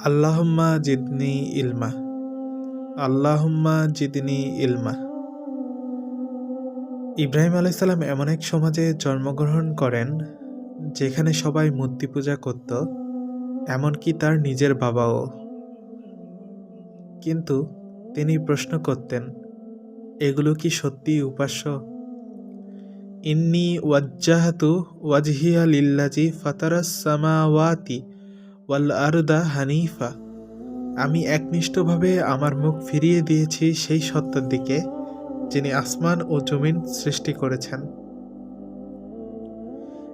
আল্লাহুম্মা জিদনি ইলমা। আল্লাহুম্মা জিদনি ইলমা। ইব্রাহিম আলাইহিস সালাম এমন এক সমাজে জন্মগ্রহণ করেন যেখানে সবাই মূর্তি পূজা করত, এমনকি তার নিজের বাবাও। কিন্তু তিনি প্রশ্ন করতেন, এগুলো কি সত্যিই উপাস্য? ইন্নী ওয়াজ্জাহাতু ওয়াজহিয়া লিল্লাযী ফাতারাস সামাওয়াতি ওয়াল আরদা হানিফা। আমি একনিষ্ঠভাবে আমার মুখ ফিরিয়ে দিয়েছি সেই সত্তার দিকে যিনি আসমান ও জমিন সৃষ্টি করেছেন।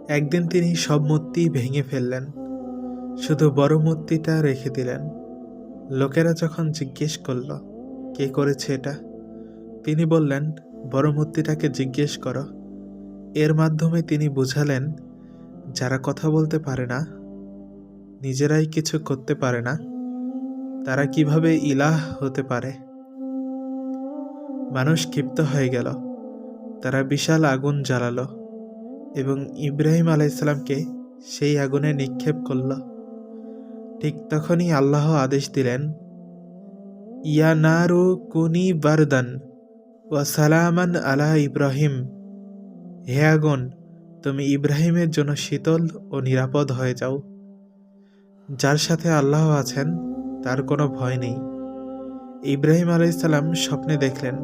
একদিন তিনি সব মূর্তি ভেঙে ফেললেন, শুধু বড় মূর্তিটা রেখে দিলেন। লোকেরা যখন জিজ্ঞেস করল, কে করেছে এটা, তিনি বললেন, বড় মূর্তিটাকে জিজ্ঞেস করো। এর মাধ্যমে তিনি বুঝালেন, যারা কথা বলতে পারে না, নিজেরাই কিছু করতে পারে না, তারা কিভাবে ইলাহ হতে পারে। মানুষ ক্ষিপ্ত হয়ে গেল। তারা বিশাল আগুন জ্বালালো এবং ইব্রাহিম আলাইসাল্লামকে সেই আগুনে নিক্ষেপ করল। ঠিক তখনই আল্লাহ আদেশ দিলেন, ইয়া নারু কুনি বারদান ওয়া সালামান আলা ইব্রাহিম। হে আগুন, তুমি ইব্রাহিমের জন্য শীতল ও নিরাপদ হয়ে যাও। যার সাথে আল্লাহ আছেন তার কোনো ভয় নেই। ইব্রাহিম আলাইসাল্লাম স্বপ্নে দেখলেন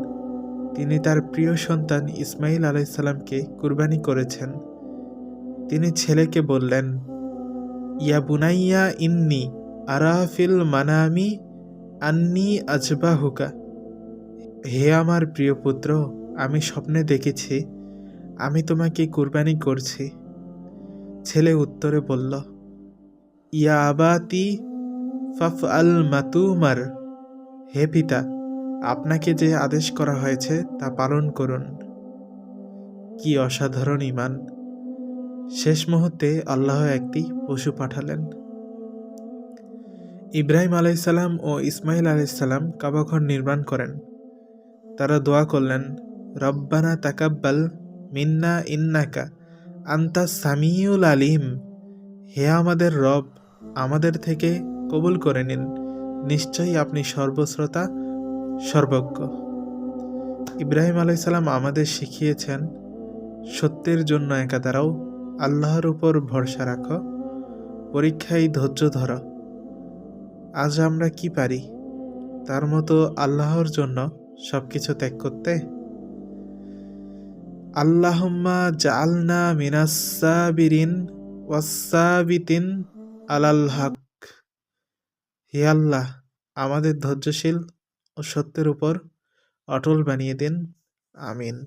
তিনি তার প্রিয় সন্তান ইসমাইল আলাইসাল্লামকে কুরবানি করেছেন। তিনি ছেলেকে বললেন, ইয়া বুনাইয়া ইন্নি আরাফিল মানামি আন্নি আজবাহুকা। হে আমার প্রিয় পুত্র, আমি স্বপ্নে দেখেছি আমি তোমাকে কুরবানি করছি। ছেলে উত্তরে বলল, ইয়া আবাতি ফাফ আল মাতুমার। হে পিতা, আপনাকে যে আদেশ করা হয়েছে তা পালন করুন। কি অসাধারণ ঈমান! শেষ মুহূর্তে আল্লাহ একটি পশু পাঠালেন। ইব্রাহিম আলাইসাল্লাম ও ইসমাইল আলাইসাল্লাম কাবাঘর নির্মাণ করেন। তারা দোয়া করলেন, রব্বানা তাকাব্বাল মিন্না ইন্নাকা আন্তা সামিউল আলিম। হে আমাদের রব, আমাদের থেকে কবুল করে নিন, নিশ্চয়ই আপনি সর্বশ্রোতা, সর্বজ্ঞ। ইব্রাহিম আলাইসাল্লাম আমাদের শিখিয়েছেন, সত্যের জন্য একা দাঁড়াও, আল্লাহর উপর ভরসা রাখো, পরীক্ষায় ধৈর্য ধরো। আজ আমরা কি পারি তার মতো আল্লাহর জন্য সবকিছু ত্যাগ করতে? আল্লাহুম্মা জাআলনা মিনাস সাবিরিন ওয়াস সাবিতিন আলাল হক। হে আল্লাহ, আমাদের ধৈর্যশীল ও সত্যের উপর অটল বানিয়ে দিন। আমিন।